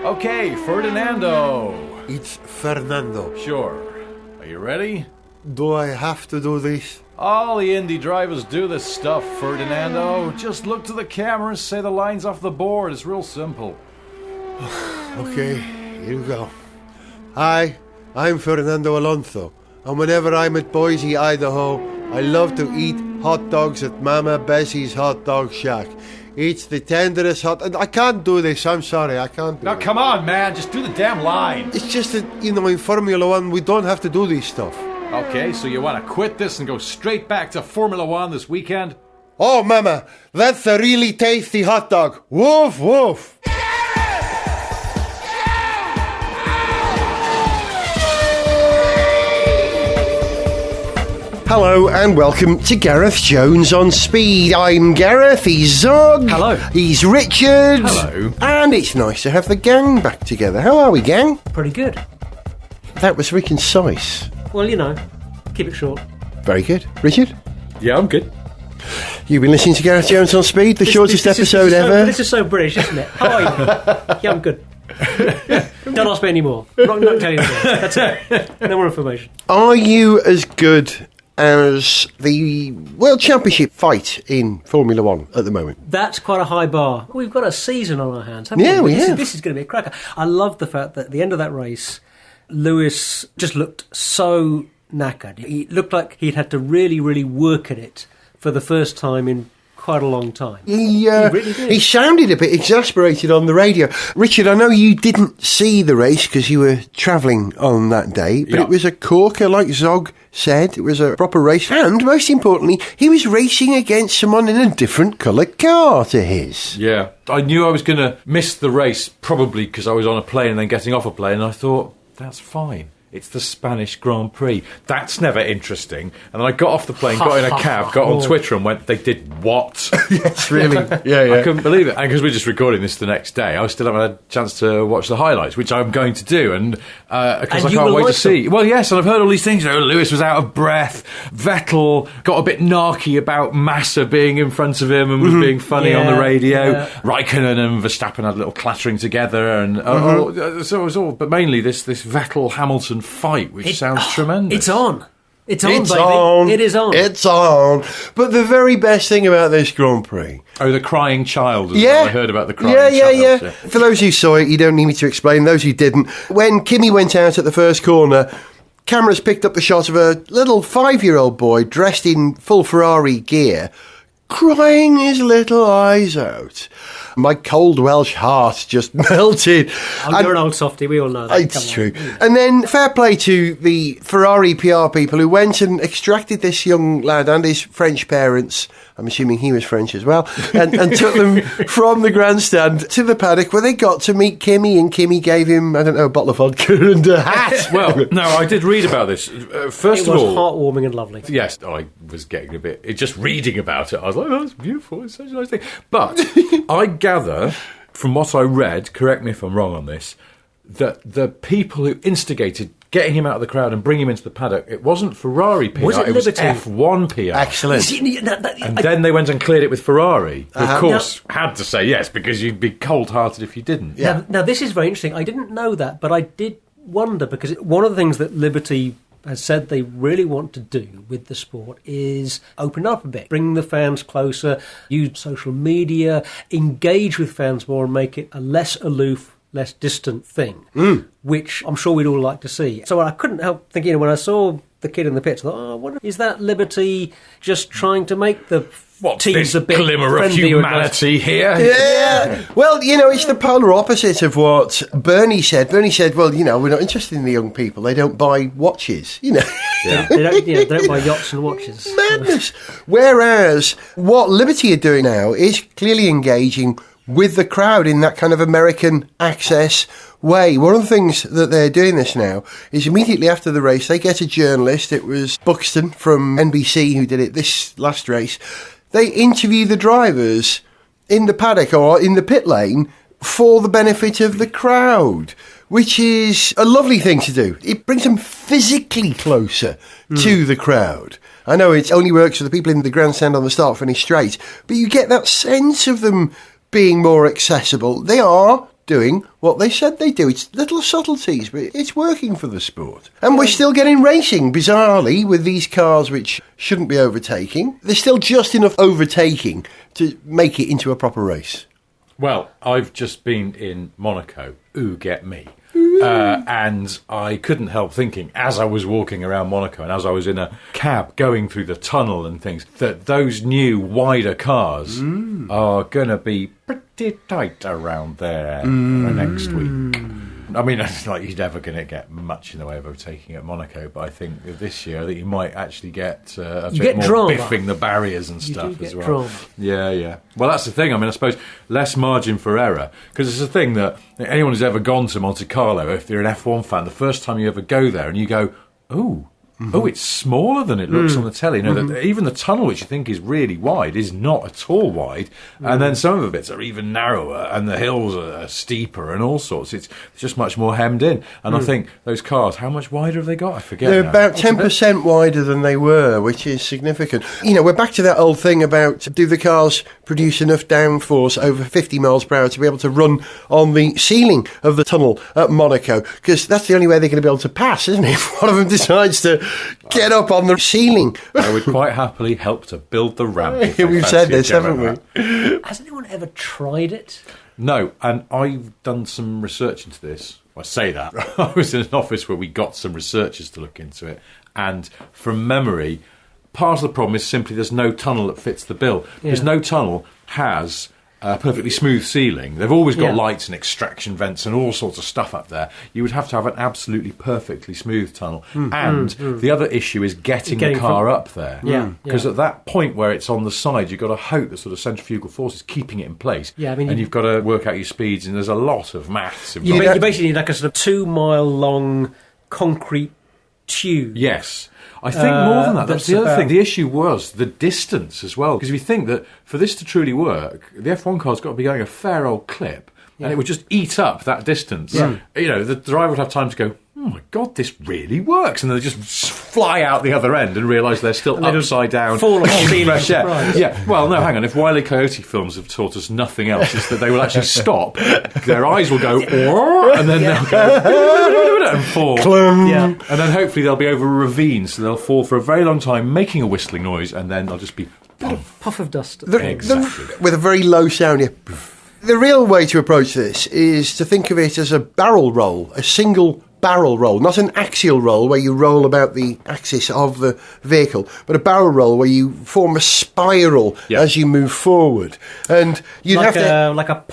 Okay, Ferdinando. It's Fernando. Sure. Are you ready? Do I have to do this? All the Indy drivers do this stuff, Ferdinando. Just look to the camera and say the lines off the board. It's real simple. Okay, here we go. Hi, I'm Fernando Alonso, and whenever I'm at Boise, Idaho, I love to eat hot dogs at Mama Bessie's Hot Dog Shack. It's the tenderest hot... I can't do this, I'm sorry, I can't do it. Now, come on, man, just do the damn line. It's just that, in Formula One, we don't have to do this stuff. Okay, so you want to quit this and go straight back to Formula One this weekend? Oh, Mama, that's a really tasty hot dog. Woof, woof. Hello and welcome to Gareth Jones on Speed. I'm Gareth, he's Zog. Hello. He's Richard. Hello. And it's nice to have the gang back together. How are we, gang? Pretty good. That was very concise. Well, keep it short. Very good. Richard? Yeah, I'm good. You've been listening to Gareth Jones on Speed, the shortest episode ever. This is so British, isn't it? How are you? Yeah, I'm good. Don't ask me anymore. I'm not telling you anymore. That's it. No more information. Are you as good as the World Championship fight in Formula One at the moment? That's quite a high bar. We've got a season on our hands, haven't Yeah, we this, have. This is going to be a cracker. I love the fact that at the end of that race, Lewis just looked so knackered. He looked like he'd had to really, really work at it for the first time in quite a long time. He really did. He sounded a bit exasperated on the radio. Richard, I know you didn't see the race because you were travelling on that day, but Yeah. It was a corker, like Zog said. It was a proper race. And, most importantly, he was racing against someone in a different coloured car to his. Yeah. I knew I was going to miss the race, probably because I was on a plane and then getting off a plane, and I thought, that's fine. It's the Spanish Grand Prix. That's never interesting. And then I got off the plane, got in a cab, got on Twitter and went, they did what? Yes, really. Yeah. I couldn't believe it. And because we're just recording this the next day, I still haven't had a chance to watch the highlights, which I'm going to do. And because I you can't will wait to like see. them. Well, yes, and I've heard all these things. Lewis was out of breath. Vettel got a bit narky about Massa being in front of him and was being funny on the Yeah, radio. yeah. Raikkonen and Verstappen had a little clattering together. And so it was all, but mainly this Vettel-Hamilton fight, which sounds tremendous. It's on. It's on, It's baby. on. It is on. It's on. But the very best thing about this Grand Prix... Oh, the crying child. Yeah. I heard about the crying Yeah. child. For those who saw it, you don't need me to explain. Those who didn't, when Kimi went out at the first corner, cameras picked up the shot of a little 5-year-old boy dressed in full Ferrari gear, crying his little eyes out. My cold Welsh heart just melted. Oh, you're an old softie, we all know that. It's Come on. true. And then fair play to the Ferrari PR people who went and extracted this young lad and his French parents, I'm assuming he was French as well, and took them from the grandstand to the paddock where they got to meet Kimi, and Kimi gave him, I don't know, a bottle of vodka and a hat. Well, no, I did read about this. First It of was all, heartwarming and lovely. yes, I was getting a bit... Just reading about it, I was like, oh, that's beautiful, it's such a nice thing. But I gather, from what I read, correct me if I'm wrong on this, that the people who instigated getting him out of the crowd and bringing him into the paddock, it wasn't Ferrari PR, Was it was Liberty? F1 PR. Excellent. And then they went and cleared it with Ferrari, who of course had to say yes, because you'd be cold-hearted if you didn't. Yeah. Now, this is very interesting. I didn't know that, but I did wonder, because one of the things that Liberty has said they really want to do with the sport is open up a bit, bring the fans closer, use social media, engage with fans more and make it a less aloof, less distant thing, which I'm sure we'd all like to see. So I couldn't help thinking, when I saw the kid in the pits, I thought, I wonder, is that Liberty just trying to make the What's teams this a bit glimmer of friendlier and humanity here? Yeah. Well, it's the polar opposite of what Bernie said. Bernie said, well, we're not interested in the young people. They don't buy watches, Yeah. They don't buy yachts and watches. Madness. Whereas what Liberty are doing now is clearly engaging with the crowd in that kind of American access way. One of the things that they're doing this now is immediately after the race, they get a journalist. It was Buxton from NBC who did it this last race. They interview the drivers in the paddock or in the pit lane for the benefit of the crowd, which is a lovely thing to do. It brings them physically closer to the crowd. I know it only works for the people in the grandstand on the start-finish straight, but you get that sense of them being more accessible. They are doing what they said they do. It's little subtleties, but it's working for the sport. And we're still getting racing, bizarrely, with these cars which shouldn't be overtaking. There's still just enough overtaking to make it into a proper race. Well, I've just been in Monaco. Ooh, get me. And I couldn't help thinking, as I was walking around Monaco and as I was in a cab going through the tunnel and things, that those new, wider cars are going to be pretty tight around there for next week. I mean, it's like you're never going to get much in the way of overtaking at Monaco, but I think this year that you might actually get a bit more drama. biffing the barriers and stuff as well. Drama. Yeah. Well, that's the thing. I mean, I suppose less margin for error, because it's a thing that anyone who's ever gone to Monte Carlo, if you're an F1 fan, the first time you ever go there and you go, oh, it's smaller than it looks on the telly. You know, that even the tunnel, which you think is really wide, is not at all wide. And then some of the bits are even narrower, and the hills are steeper and all sorts. It's just much more hemmed in. And I think those cars, how much wider have they got? I forget. They're now. about 10% wider than they were, which is significant. You know, we're back to that old thing about, do the cars produce enough downforce over 50 miles per hour to be able to run on the ceiling of the tunnel at Monaco? Because that's the only way they're going to be able to pass, isn't it? If one of them decides to get up on the ceiling. I would quite happily help to build the ramp. if they We've said fancy a this, go haven't at we? that. Has anyone ever tried it? No, and I've done some research into this. I say that. I was in an office where we got some researchers to look into it, and from memory, part of the problem is simply there's no tunnel that fits the bill. Because no tunnel has a perfectly smooth ceiling. They've always got lights and extraction vents and all sorts of stuff up there. You would have to have an absolutely perfectly smooth tunnel. And the other issue is getting the car up there. Because at that point where it's on the side, you've got to hope the sort of centrifugal force is keeping it in place. Yeah, I mean, and you've got to work out your speeds, and there's a lot of maths You involved. basically need like a sort of 2 mile long concrete tube. Yes. I think more than that. That's the other about- thing. The issue was the distance as well. Because if you think that for this to truly work, the F1 car's got to be going a fair old clip, and it would just eat up that distance. You know, the driver would have time to go, oh my God, this really works. And then they just fly out the other end and realise they're still upside down. Fall off the in ceiling fresh air. surprise. Yeah, well, no, hang on. If Wile E. Coyote films have taught us nothing else, is that they will actually stop, their eyes will go, and then they'll go, and fall. Yeah. And then hopefully they'll be over a ravine, so they'll fall for a very long time, making a whistling noise, and then they'll just be... Puff of dust. Exactly. With a very low sound. Yeah. The real way to approach this is to think of it as a barrel roll, a single barrel roll, not an axial roll where you roll about the axis of the vehicle, but a barrel roll where you form a spiral as you move forward. And you'd like have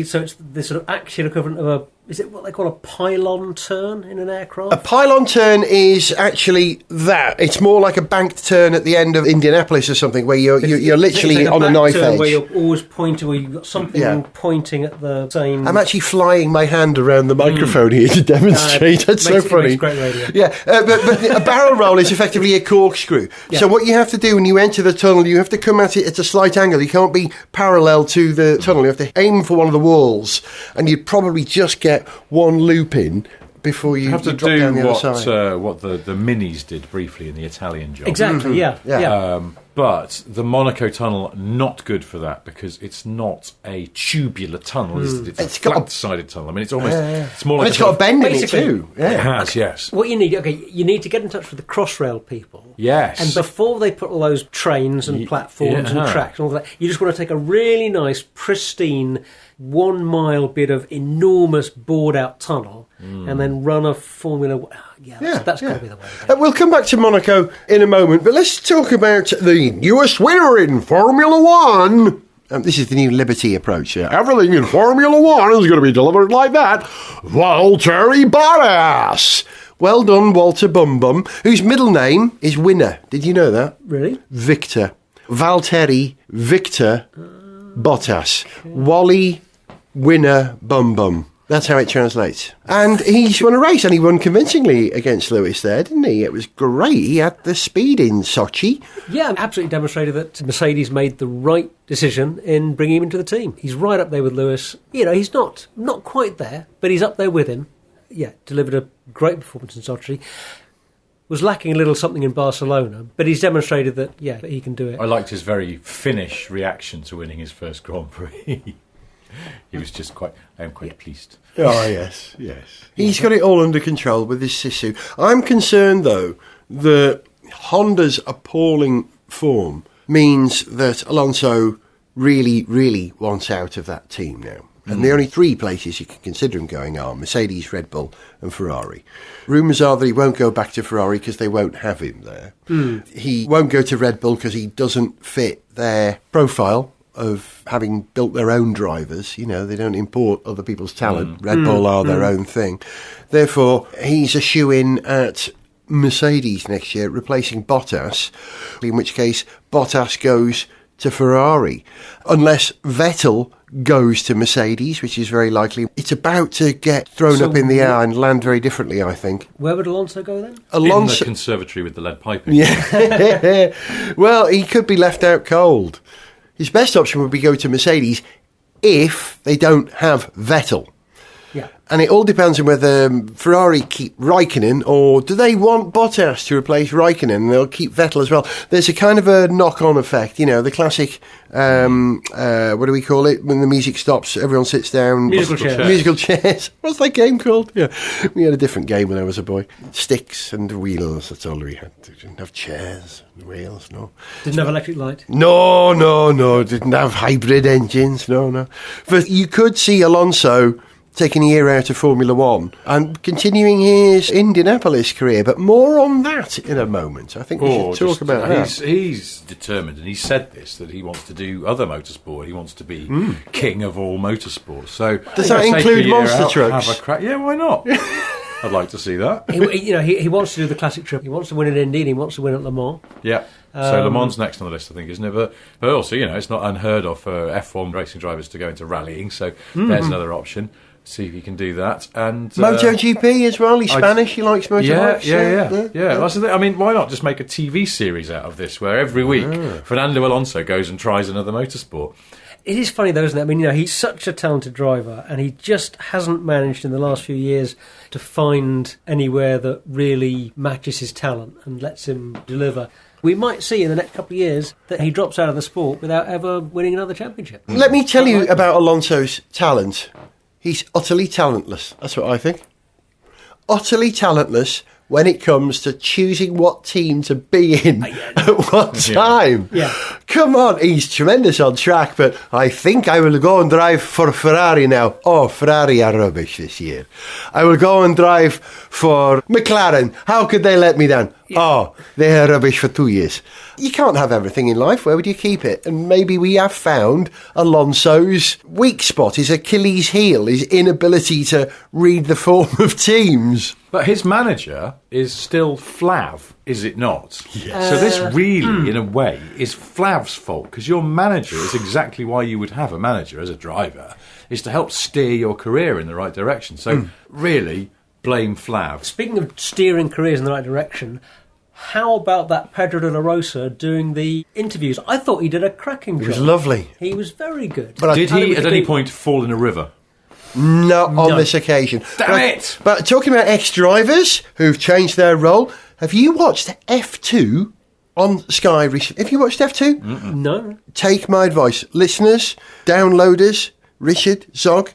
so it's the sort of axial equivalent of a, is it what they call a pylon turn in an aircraft? a pylon turn is actually that. It's more like a banked turn at the end of Indianapolis or something, where you're literally It's like on a back knife turn edge. where you're always pointing, or you've got something pointing at the same. I'm actually flying my hand around the microphone here to demonstrate. That's so funny. Makes great radio. Yeah, but a barrel roll is effectively a corkscrew. Yeah. So what you have to do when you enter the tunnel, you have to come at it at a slight angle. You can't be parallel to the tunnel. You have to aim for one of the walls, and you'd probably just get one loop in before you have to drop do down the other side. what the Minis did briefly in the Italian job. Exactly. Yeah. But the Monaco tunnel, not good for that, because it's not a tubular tunnel. It's It's a got a- flat-sided tunnel. I mean, it's almost it's more And like it's got a bend in it basically- too. It Yeah. has, yes. What you need, you need to get in touch with the Crossrail people. Yes. And before they put all those trains and platforms and tracks and all that, you just want to take a really nice, pristine 1 mile bit of enormous bored out tunnel and then run a Formula One. That's got to be the way to go. We'll come back to Monaco in a moment, but let's talk about the newest winner in Formula One. This is the new Liberty approach here. Everything in Formula One is going to be delivered like that. Valtteri Bottas. Well done, Walter Bum Bum, whose middle name is Winner. Did you know that? Really? Victor. Valtteri Victor Bottas. Wally Winner Bum Bum. That's how it translates. And he's won a race, and he won convincingly against Lewis there, didn't he? It was great. He had the speed in Sochi. Yeah, absolutely demonstrated that Mercedes made the right decision in bringing him into the team. He's right up there with Lewis. You know, he's not quite there, but he's up there with him. Yeah, delivered a great performance in Sochi. Was lacking a little something in Barcelona, but he's demonstrated that, that he can do it. I liked his very Finnish reaction to winning his first Grand Prix. He was just I am quite pleased. Oh, yes. He's got it all under control with his Sisu. I'm concerned, though, that Honda's appalling form means that Alonso really, really wants out of that team now. And the only three places you can consider him going are Mercedes, Red Bull and Ferrari. Rumours are that he won't go back to Ferrari because they won't have him there. He won't go to Red Bull because he doesn't fit their profile of having built their own drivers. You know, they don't import other people's talent. Red Bull are their own thing. Therefore, he's a shoe-in at Mercedes next year, replacing Bottas, in which case Bottas goes to Ferrari. Unless Vettel goes to Mercedes, which is very likely. It's about to get thrown up in the air and land very differently, I think. Where would Alonso go then? In the conservatory with the lead piping. Yeah. Well, he could be left out cold. His best option would be go to Mercedes if they don't have Vettel. Yeah. And it all depends on whether Ferrari keep Raikkonen or do they want Bottas to replace Raikkonen and they'll keep Vettel as well. There's a kind of a knock-on effect, you know, the classic, what do we call it? When the music stops, everyone sits down. Musical chairs. What's that game called? Yeah, we had a different game when I was a boy. Sticks and wheels, that's all we had. We didn't have chairs and wheels, no. Didn't have electric light? No. Didn't have hybrid engines, no. But you could see Alonso taking a year out of Formula One and continuing his Indianapolis career, but more on that in a moment. I think we should talk about that. He's determined, and he said this, that he wants to do other motorsport. He wants to be king of all motorsports. So does that include monster trucks? Have a crack. Yeah, why not? I'd like to see that. He wants to do the classic trip. He wants to win at Indy and he wants to win at Le Mans. Yeah. So Le Mans next on the list, I think, isn't it? But also, it's not unheard of for F1 racing drivers to go into rallying, so there's another option. See if he can do that. And MotoGP as well. He's Spanish. He likes motorbikes. Yeah. That's the thing. I mean, why not just make a TV series out of this, where every week Fernando Alonso goes and tries another motorsport? It is funny, though, isn't it? I mean, he's such a talented driver, and he just hasn't managed in the last few years to find anywhere that really matches his talent and lets him deliver. We might see in the next couple of years that he drops out of the sport without ever winning another championship. Let me tell you about Alonso's talent. He's utterly talentless. That's what I think. Utterly talentless when it comes to choosing what team to be in at what time. Yeah. Come on, he's tremendous on track, but I think I will go and drive for Ferrari now. Oh, Ferrari are rubbish this year. I will go and drive for McLaren. How could they let me down? Yeah. Oh, they are rubbish for 2 years. You can't have everything in life. Where would you keep it? And maybe we have found Alonso's weak spot, his Achilles heel, his inability to read the form of teams. But his manager is still Flav, is it not? Yes. So this really, in a way, is Flav's fault, because your manager is exactly why you would have a manager as a driver, is to help steer your career in the right direction. So really, blame Flav. Speaking of steering careers in the right direction, how about that Pedro de la Rosa doing the interviews? I thought he did a cracking job. It was lovely. He was very good. But did he at any point fall in a river? Not on this occasion. Damn it! But talking about ex-drivers who've changed their role, have you watched F2 on Sky recently? Have you watched F2? Mm-mm. No. Take my advice. Listeners, downloaders, Richard, Zog,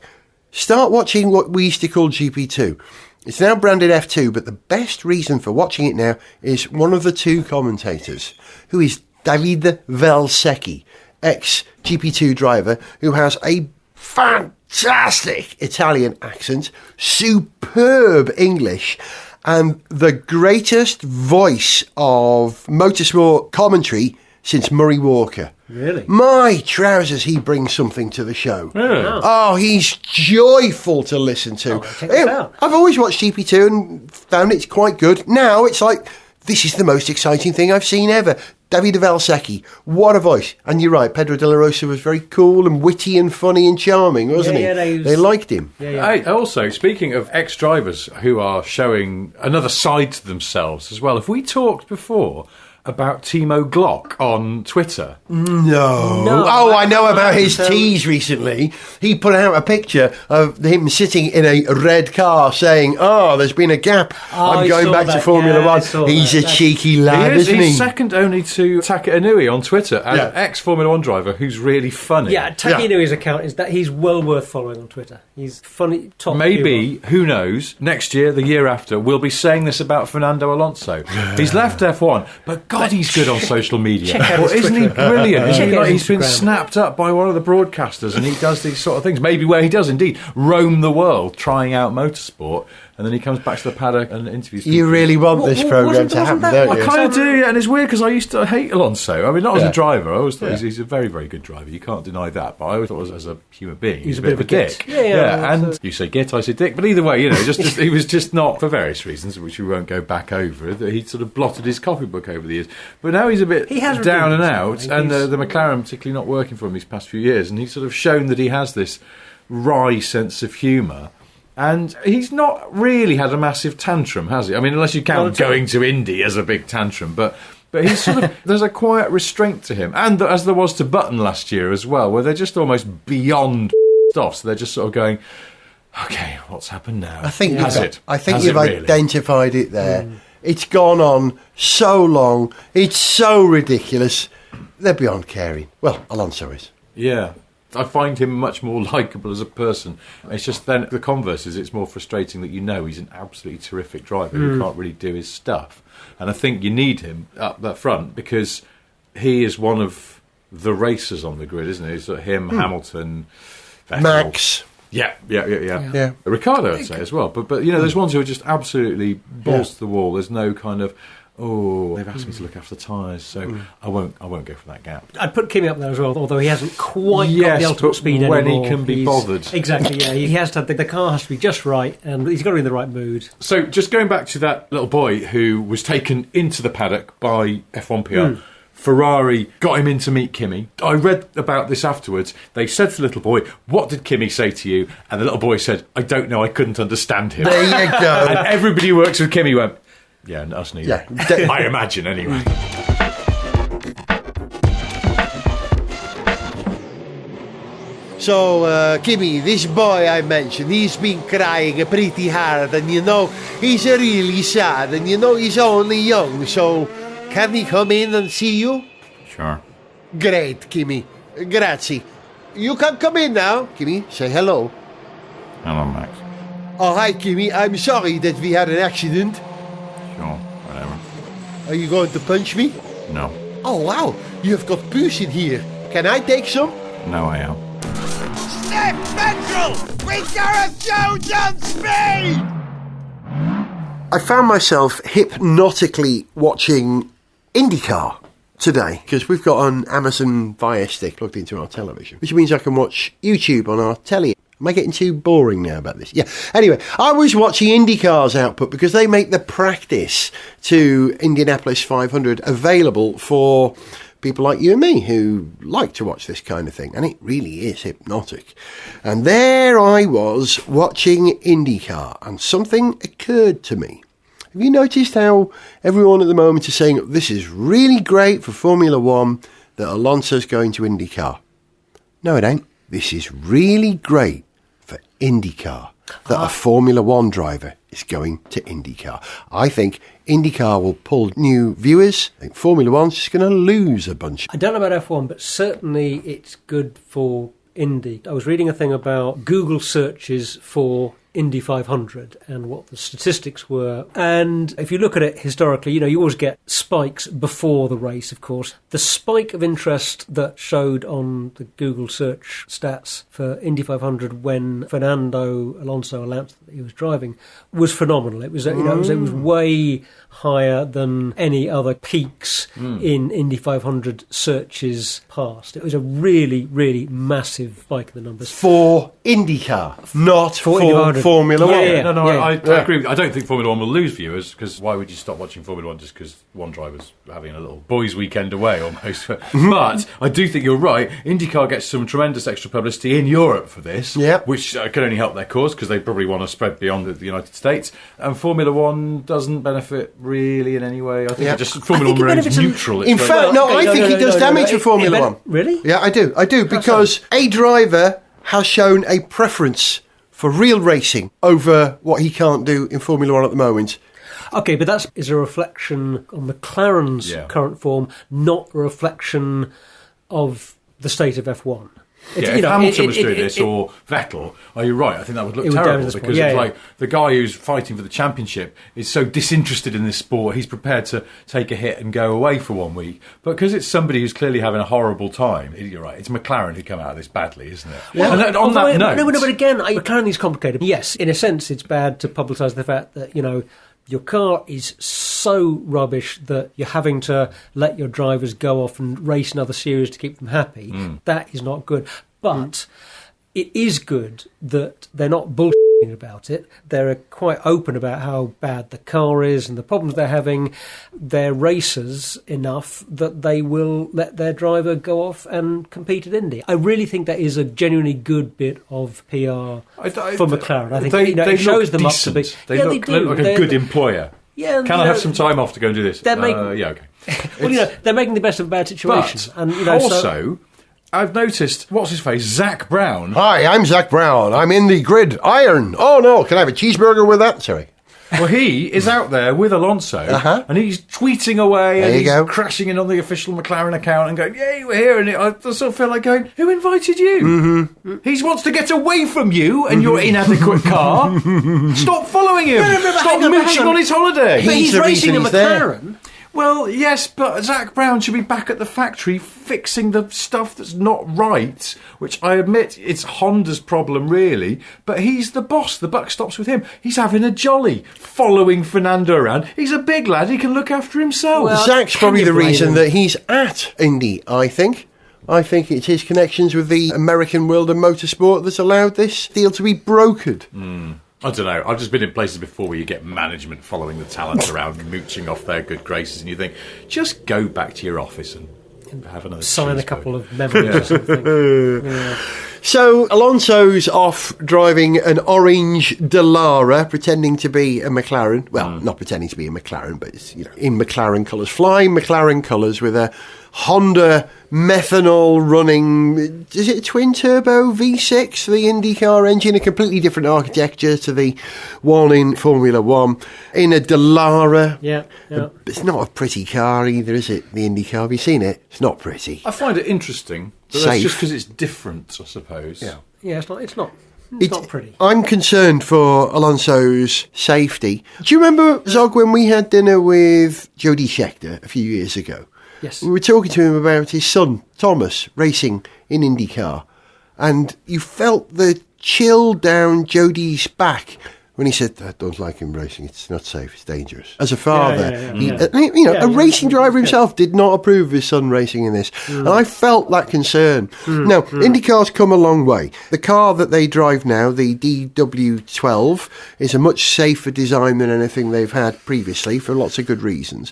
start watching what we used to call GP2. It's now branded F2, but the best reason for watching it now is one of the two commentators, who is Davide Valsecchi, ex-GP2 driver, who has a fantastic Italian accent, superb English, and the greatest voice of motorsport commentary since Murray Walker. Really? My trousers, he brings something to the show. Yeah. Oh, he's joyful to listen to. Check this out. I've always watched GP2 and found it's quite good. Now it's like, this is the most exciting thing I've seen ever. Davide Valsecchi, what a voice. And you're right, Pedro de la Rosa was very cool and witty and funny and charming, wasn't he? They liked him. Hey, also, speaking of ex-drivers who are showing another side to themselves as well, have we talked before about Timo Glock on Twitter? No. No, Oh, I know about that's- his tease recently. He put out a picture of him sitting in a red car saying, "Oh, there's been a gap. I'm I going saw back to that. Formula Yeah, I One." saw He's that. a That's- cheeky lad, isn't he? He's second only to Taka Inui on Twitter, an Yeah. ex-Formula One driver who's really funny. Yeah, Taki Inui's account is that he's well worth following on Twitter. He's funny, top Maybe, humour. who knows, next year, the year after, we'll be saying this about Fernando Alonso. He's left F1, but God, he's good on social media. Check out Well, his isn't he Twitter. brilliant? Check Isn't he out like his he's been Instagram. snapped up by one of the broadcasters and he does these sort of things, maybe where he does indeed roam the world trying out motorsport, and then he comes back to the paddock and interviews people. You really want this Well, programme wasn't to happen, that don't what you? I kind of do, yeah, and it's weird because I used to hate Alonso. I mean, not as Yeah. a driver. I always thought Yeah. he's a very, very good driver. You can't deny that. But I always thought as a human being, He's he's a a bit of a git. dick. Yeah, and you say git, I say dick. But either way, just he was just not, for various reasons, which we won't go back over, that he sort of blotted his copybook over the years. But now he's a bit He has down and redeemed out, himself. and He's- the McLaren particularly not working for him these past few years. And he's sort of shown that he has this wry sense of humour. And he's not really had a massive tantrum, has he? I mean, unless you count going to Indy as a big tantrum, but he's sort of, there's a quiet restraint to him, and as there was to Button last year as well, where they're just almost beyond off, so they're just sort of going, okay, what's happened now? I think Has you've, it? I think Has you've it really? identified it there. It's gone on so long. It's so ridiculous. They're beyond caring. Well, Alonso is. Yeah. I find him much more likeable as a person. It's just then the converse is it's more frustrating that he's an absolutely terrific driver who can't really do his stuff. And I think you need him up that front because he is one of the racers on the grid, isn't he? Sort of him, Hamilton, Vettel. Max. Yeah. Yeah. Ricardo, I'd say as well. But there's ones who are just absolutely balls to the wall. There's no kind of, they've asked me to look after the tyres, so I won't go for that gap. I'd put Kimi up there as well, although he hasn't quite got Yes, the ultimate but speed when he anymore. can be bothered. Exactly, yeah. He has to. The car has to be just right, and he's got to be in the right mood. So just going back to that little boy who was taken into the paddock by F1 PR. Ferrari got him in to meet Kimi. I read about this afterwards. They said to the little boy, "What did Kimi say to you?" And the little boy said, "I don't know, I couldn't understand him." There you go. And everybody who works with Kimi went, "Yeah, and us neither." Yeah. I imagine, anyway. So, Kimi, this boy I mentioned, he's been crying pretty hard, and he's really sad, and he's only young, so can he come in and see you? Sure. Great, Kimi. Grazie. You can come in now. Kimi, say hello. Hello, Max. Oh, hi, Kimi. I'm sorry that we had an accident. Sure, whatever. Are you going to punch me? No. Oh, wow. You've got booze in here. Can I take some? No, I am. Sniff Petrol with Gareth Jones on speed! I found myself hypnotically watching IndyCar today because we've got an Amazon Fire Stick plugged into our television, which means I can watch YouTube on our telly. Am I getting too boring now about this? Yeah. Anyway, I was watching IndyCar's output because they make the practice to Indianapolis 500 available for people like you and me who like to watch this kind of thing, and it really is hypnotic. And there I was watching IndyCar, and something occurred to me. Have you noticed how everyone at the moment is saying this is really great for Formula One that Alonso's going to IndyCar? No, it ain't. This is really great for IndyCar that a Formula One driver is going to IndyCar. I think IndyCar will pull new viewers. I think Formula One's just going to lose a bunch. I don't know about F1, but certainly it's good for Indy. I was reading a thing about Google searches for Indy 500 and what the statistics were. And if you look at it historically, you always get spikes before the race, of course. The spike of interest that showed on the Google search stats for Indy 500 when Fernando Alonso announced that he was driving was phenomenal. It was, it was way higher than any other peaks in Indy 500 searches past. It was a really, really massive spike in the numbers. For IndyCar, not for Indy 500. Formula One. Yeah. I agree with you. I don't think Formula One will lose viewers, because why would you stop watching Formula One just because one driver's having a little boys' weekend away almost? But I do think you're right. IndyCar gets some tremendous extra publicity in Europe for this, which can only help their cause, because they probably want to spread beyond the United States. And Formula One doesn't benefit really in any way. I think Formula One remains neutral. In fact, I think it does damage for Formula One. Really? Yeah, I do, because a driver has shown a preference for real racing over what he can't do in Formula One at the moment. Okay, but that is a reflection on McLaren's current form, not a reflection of the state of F1. If Hamilton was doing this, or Vettel, you're right, I think that would look terrible, because it's like the guy who's fighting for the championship is so disinterested in this sport, he's prepared to take a hit and go away for 1 week. But because it's somebody who's clearly having a horrible time, you're right, it's McLaren who come out of this badly, isn't it? Well, and on that note... No, but again, McLaren is complicated. Yes, in a sense, it's bad to publicise the fact that, your car is so rubbish that you're having to let your drivers go off and race another series to keep them happy. That is not good. But it is good that they're not bullshitting about it. They're quite open about how bad the car is and the problems they're having. They're racers enough that they will let their driver go off and compete at Indy. I really think that is a genuinely good bit of PR for McLaren. I think they it shows them decent. up to be... They look like a good employer. Yeah, Can I have some time off to go and do this? Okay. Well, they're making the best of a bad situation. But I've noticed, what's his face, Zach Brown. Hi, I'm Zach Brown. I'm in the grid iron. Oh no, can I have a cheeseburger with that? Sorry. Well, he is out there with Alonso, and he's tweeting away, and he's crashing in on the official McLaren account and going, "Yay, we're here!" And I sort of feel like going, "Who invited you? Mm-hmm. He wants to get away from you and your inadequate car. Stop following him. Stop mooching on his holiday." But he's racing a McLaren. Well, yes, but Zach Brown should be back at the factory fixing the stuff that's not right, which I admit it's Honda's problem, really, but he's the boss. The buck stops with him. He's having a jolly, following Fernando around. He's a big lad. He can look after himself. Well, Zach's probably the reason that he's at Indy, I think. I think it's his connections with the American world of motorsport that's allowed this deal to be brokered. I don't know. I've just been in places before where you get management following the talent around, mooching off their good graces, and you think, just go back to your office and have another sign a couple of memos or something. So Alonso's off driving an orange Dallara, pretending to be a McLaren. Well, not pretending to be a McLaren, but it's, in McLaren colours, flying McLaren colours with a Honda methanol running, is it a twin turbo V6, the IndyCar engine, a completely different architecture to the one in Formula One, in a Dallara. Yeah. It's not a pretty car either, is it, the IndyCar? Have you seen it? It's not pretty. I find it interesting, but that's just because it's different, I suppose. Yeah, it's not pretty. I'm concerned for Alonso's safety. Do you remember, Zog, when we had dinner with Jody Scheckter a few years ago? Yes. We were talking to him about his son, Thomas, racing in IndyCar. And you felt the chill down Jody's back when he said, "I don't like him racing, it's not safe, it's dangerous." As a father, a racing driver himself did not approve of his son racing in this. And I felt that concern. Now, IndyCar's come a long way. The car that they drive now, the DW12, is a much safer design than anything they've had previously for lots of good reasons.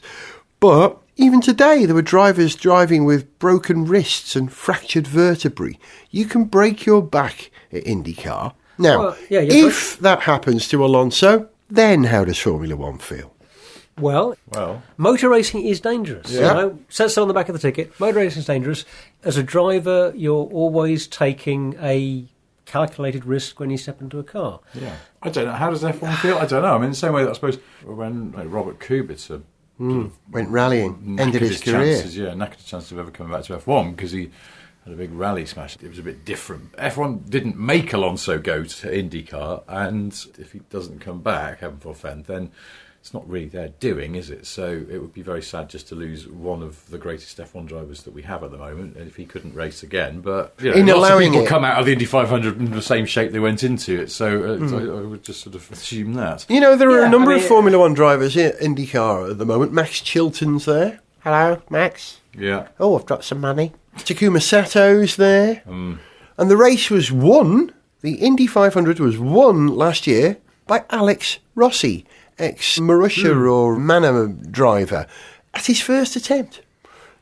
But even today, there were drivers driving with broken wrists and fractured vertebrae. You can break your back at IndyCar. Now, if that happens to Alonso, then how does Formula One feel? Well, motor racing is dangerous. Yeah. Says so on the back of the ticket. Motor racing is dangerous. As a driver, you're always taking a calculated risk when you step into a car. Yeah. I don't know. How does F1 feel? I don't know. I mean, the same way that I suppose when Robert Kubica went rallying, ended his career. Knackered his chances of ever coming back to F1 because he had a big rally smash. It was a bit different. F1 didn't make Alonso go to IndyCar, and if he doesn't come back, heaven forfend, then it's not really their doing, is it? So it would be very sad just to lose one of the greatest F1 drivers that we have at the moment, and if he couldn't race again. But lots of people come out of the Indy 500 in the same shape they went into it, so I would just sort of assume that. There are a number of Formula One drivers in IndyCar at the moment. Max Chilton's there. Hello, Max. Yeah. Oh, I've got some money. Takuma Sato's there. And the race was won The Indy 500 was won last year by Alex Rossi, ex-Marussia or Manor driver, at his first attempt.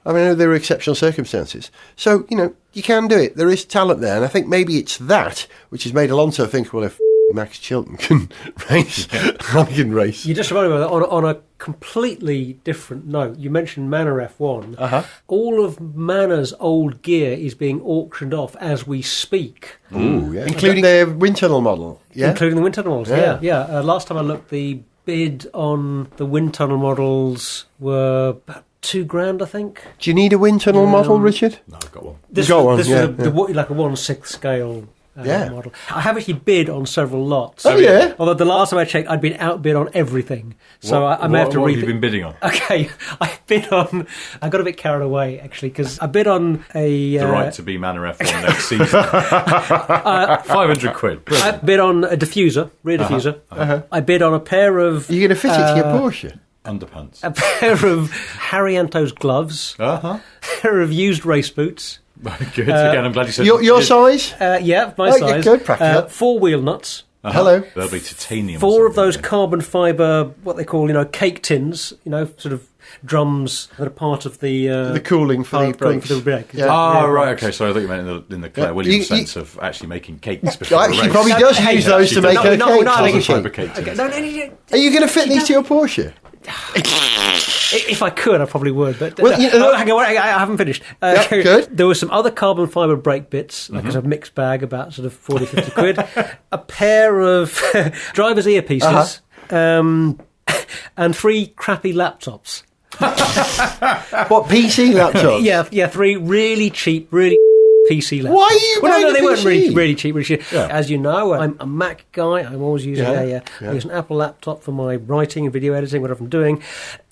I mean, I know there are exceptional circumstances. So, you can do it. There is talent there. And I think maybe it's that which has made Alonso think, well, if Max Chilton can race, I can race. You just reminded me of that on a completely different note. You mentioned Manor F1. Uh-huh. All of Manor's old gear is being auctioned off as we speak. Ooh, yeah. Including their wind tunnel model. Yeah? Including the wind tunnel models, yeah. Last time I looked, the bid on the wind tunnel models were about $2,000, I think. Do you need a wind tunnel model, Richard? No, I've got one. This was like a 1/6 scale model. I have actually bid on several lots. Oh, yeah? Although the last time I checked, I'd been outbid on everything. So I may have to What read. have you been bidding on? Okay, I bid on... I got a bit carried away, actually, because I bid on a... The right to be Manor F1 next season. 500 quid. I bid on a diffuser, rear diffuser. I bid on a pair of... Are you going to fit it to your Porsche? Underpants. A pair of Harrianto's gloves. A pair of used race boots. Good. Again, I'm glad you said... Your size? Yeah, my Oh, size. good, practical. 4 wheel nuts. Hello. There'll be titanium. 4 of something, those yeah. carbon fibre, what they call, cake tins, sort of drums that are part of the cooling for the brakes. Yeah. Right, okay, sorry, I thought you meant in the Claire Williams sense of actually making cakes before Actually, a race. probably does use those to make her cakes. Carbon doesn't she? fibre cake tins. Are you going to fit these to your Porsche? If I could, I probably would. But Well, hang on, I haven't finished. Good. There were some other carbon fibre brake bits, like a mixed bag, about sort of 40, 50 quid. A pair of driver's earpieces, and 3 crappy laptops. What, PC laptops? Yeah, 3 really cheap, really PC laptops. Why are you buying no, a they weren't PC? really cheap. Yeah. As you know, I'm a Mac guy. I'm always using I use an Apple laptop for my writing and video editing, whatever I'm doing.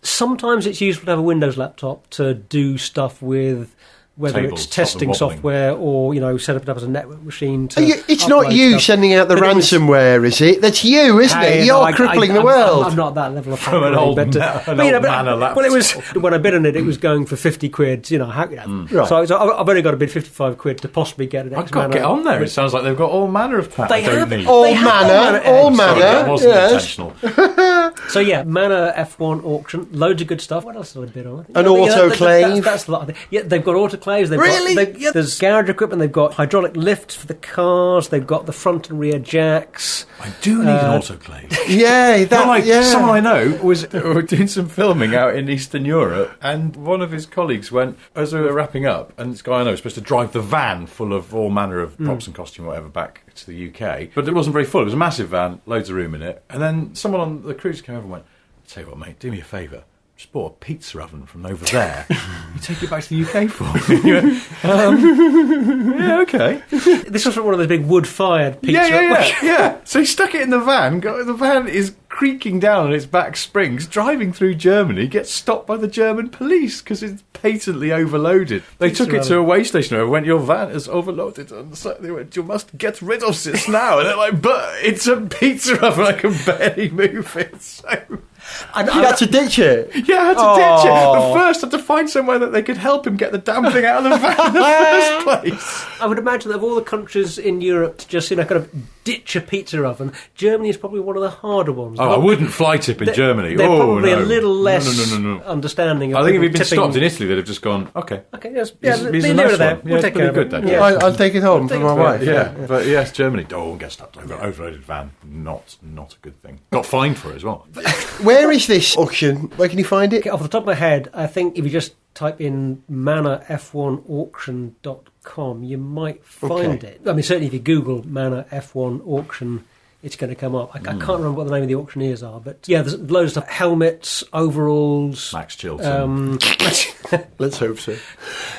Sometimes it's useful to have a Windows laptop to do stuff with, whether Tables, it's testing stop them wobbling. software or, set it up as a network machine. It's not you stuff. sending out the But it was- ransomware, is it? That's you, isn't it? You're crippling the world. I'm not that level of From an old Manor laptop. Well, it was when I bid on it. It was going for 50 quid. Right. So I've only got to bid 55 quid to possibly get an. I've got to get on there. It sounds like they've got all manner of crap I don't need. All They have manner. all Sorry, that wasn't intentional. So yeah, Manor F1 auction, loads of good stuff. What else did I bid on? An autoclave. That's a lot. Yeah, they've got autoclaves. Really? There's garage equipment. They've got hydraulic lifts for the cars. They've got the front and rear jacks. I do need an autoclave. Yeah, Someone I know was doing some filming out in Eastern Europe, and one of his colleagues went, as we were wrapping up, and this guy I know was supposed to drive the van full of all manner of props and costume, whatever, back to the UK. But it wasn't very full. It was a massive van, loads of room in it. And then someone on the cruise came over and went, I'll tell you what, mate, do me a favour. Just bought a pizza oven from over there. You take it back to the UK for me. You went, yeah, okay. This was from one of those big wood-fired pizza. Yeah. So he stuck it in the van. The van is creaking down on its back springs, driving through Germany, gets stopped by the German police because it's patently overloaded. They took it to a weigh station and went, your van is overloaded. And so they went, you must get rid of this now. And they're like, but it's a pizza oven. I can barely move it. So... You had to ditch it. Yeah, I had to ditch it. But first, I had to find somewhere that they could help him get the damn thing out of the van in the first place. I would imagine that of all the countries in Europe to just, kind of ditch a pizza oven, Germany is probably one of the harder ones. Oh, I wouldn't fly tip in Germany. They're probably no. a little less No. understanding of I think if people he'd been tipping... stopped in Italy, they'd have just gone, okay. Okay, yes. He's Yeah, a leave nice it there. one. We'll Yeah, take it's care of pretty it. good, that. Yeah. I'll take it home for my wife. Yeah, but yes, Germany. Don't get stopped. Overloaded van. Not a good thing. Got fined for it as well. Where is this auction? Where can you find it? Okay, off the top of my head, I think if you just type in manorf1auction.com, you might find it. I mean, certainly if you Google Manor F1 auction, it's going to come up. I can't remember what the name of the auctioneers are, but yeah, there's loads of stuff. Helmets, overalls. Max Chilton. Let's hope so.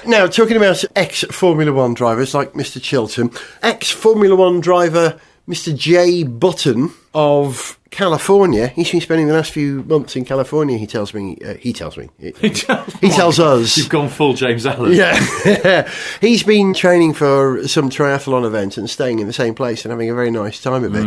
Now, talking about ex-Formula One drivers like Mr. Chilton, ex-Formula One driver Mr. Jay Button of California. He's been spending the last few months in California, he tells me. He tells us. You've gone full James Allen. Yeah. He's been training for some triathlon event and staying in the same place and having a very nice time of it.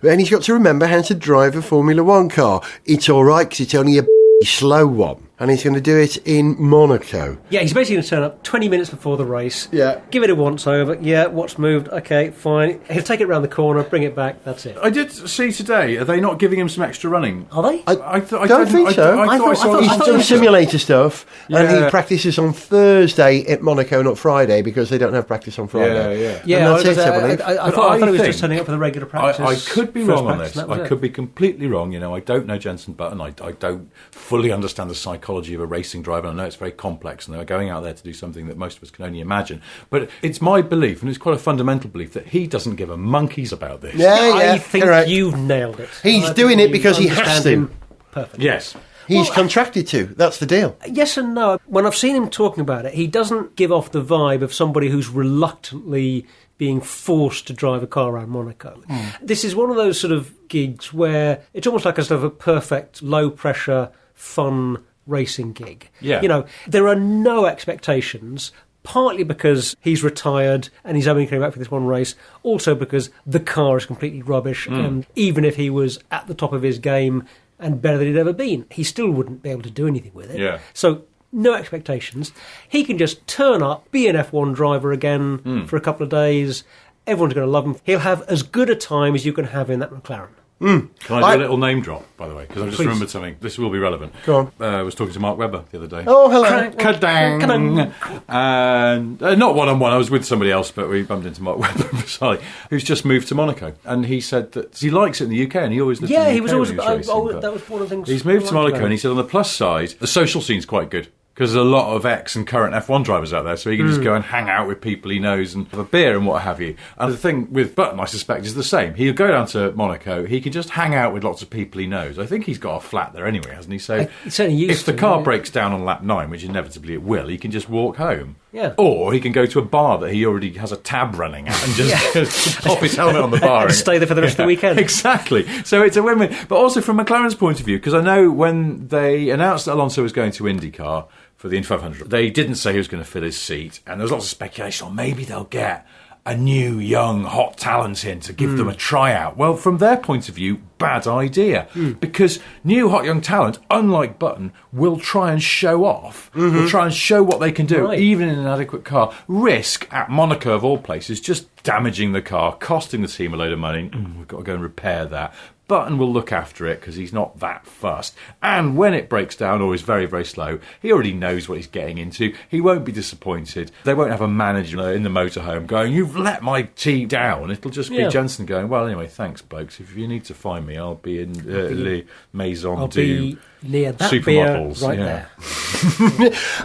And he's got to remember how to drive a Formula One car. It's all right because it's only a slow one. and he's going to do it in Monaco. Yeah, he's basically going to turn up 20 minutes before the race. Yeah. Give it a once-over. Yeah, what's moved? Okay, fine. He'll take it around the corner, bring it back, that's it. I did see today, are they not giving him some extra running? Are they? I don't think so. I thought I saw He's done simulator stuff, and Yeah. he practices on Thursday at Monaco, not Friday, because they don't have practice on Friday. Yeah. Yeah, And that's it, I believe. I thought it was think- just turning up for the regular practice. I could be first wrong on practice, this. and that was I it. could be completely wrong. I don't know Jenson Button. I don't fully understand the psychology of a racing driver. I know it's very complex, and they're going out there to do something that most of us can only imagine. But it's my belief, and it's quite a fundamental belief, that he doesn't give a monkeys about this. I think correct. you've nailed it. He's I think doing it you because he has understand to. him perfectly. Yes. He's contracted to. That's the deal. Yes and no. When I've seen him talking about it, he doesn't give off the vibe of somebody who's reluctantly being forced to drive a car around Monaco. This is one of those sort of gigs where it's almost like a sort of a perfect low-pressure, fun racing gig. Yeah. There are no expectations, partly because he's retired and he's only coming back for this one race, also because the car is completely rubbish, and even if he was at the top of his game and better than he'd ever been, he still wouldn't be able to do anything with it. Yeah. So no expectations. He can just turn up, be an F1 driver again for a couple of days. Everyone's going to love him. He'll have as good a time as you can have in that McLaren. Can I do a little name drop, by the way? Because I just Please. remembered something. This will be relevant. Go on. I was talking to Mark Webber the other day. Oh, hello. Kadang! And not one-on-one, I was with somebody else, but we bumped into Mark Webber, sorry, who's just moved to Monaco. And he said that he likes it in the UK, and he always lived in the UK he was always. when he was racing, That was one of the things. he's moved to I liked Monaco, about and he it. said on the plus side, the social scene's quite good. Because there's a lot of ex and current F1 drivers out there, so he can just go and hang out with people he knows and have a beer and what have you. And the thing with Button, I suspect, is the same. He'll go down to Monaco, he can just hang out with lots of people he knows. I think he's got a flat there anyway, hasn't he? So He certainly used if the to, car yeah. breaks down on lap 9, which inevitably it will, he can just walk home. Yeah. Or he can go to a bar that he already has a tab running at and just pop his helmet on the bar. And stay there for the rest of the weekend. Exactly. So it's a win-win. But also from McLaren's point of view, because I know when they announced that Alonso was going to IndyCar for the Indy 500, they didn't say he was going to fill his seat. And there was lots of speculation, or maybe they'll get a new, young, hot talent in to give them a tryout. Well, from their point of view, bad idea. Because new, hot, young talent, unlike Button, will try and show off. Will try and show what they can do, Right. even in an inadequate car. Risk, at Monaco of all places, just damaging the car, costing the team a load of money. We've got to go and repair that. Button will look after it because he's not that fussed. And when it breaks down or is very, very slow, he already knows what he's getting into. He won't be disappointed. They won't have a manager in the motorhome going, "You've let my team down." It'll just be Yeah. Jensen going, "Well, anyway, thanks, blokes. If you need to find me, I'll be in Les Maison I'll du be near that beer Supermodels." right Yeah. there.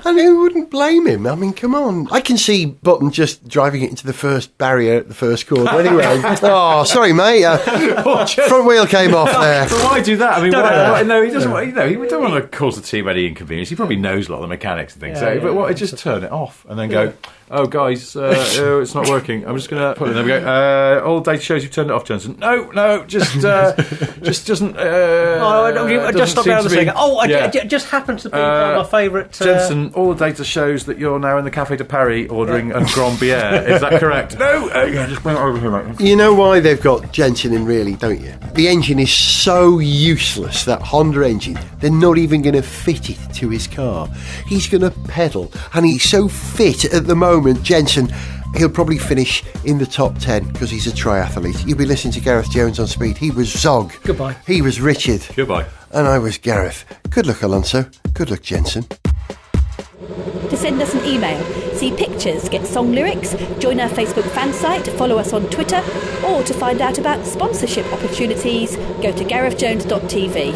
And who wouldn't blame him? I mean, come on. I can see Button just driving it into the first barrier at the first corner anyway. Oh, sorry, mate. Front wheel came off there. But why do that? I mean, no, he doesn't. He don't want to cause the team any inconvenience. He probably knows a lot of the mechanics and things. But why just turn it off and then go, "Oh, guys, it's not working. I'm just going to put it." There we go. All the data shows you've turned it off, Jensen. No, just doesn't. I just stopped down a second. It just happens to be my favourite. Jensen, all the data shows that you're now in the Café de Paris ordering a Grand Bière. Is that correct? No. Just bring it over here, mate. You know why they've got Jensen in, really, don't you? The engine is so useless, that Honda engine, they're not even going to fit it to his car. He's going to pedal, and he's so fit at the moment, Jensen, he'll probably finish in the top 10 because he's a triathlete. You'll be listening to Gareth Jones on Speed. He was Zog. Goodbye. He was Richard. Goodbye. And I was Gareth. Good luck, Alonso. Good luck, Jensen. To send us an email, see pictures, get song lyrics, join our Facebook fan site, follow us on Twitter, or to find out about sponsorship opportunities, go to garethjones.tv.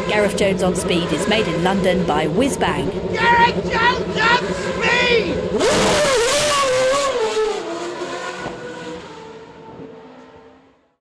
Gareth Jones on Speed is made in London by Whiz Bang. Gareth Jones on Speed!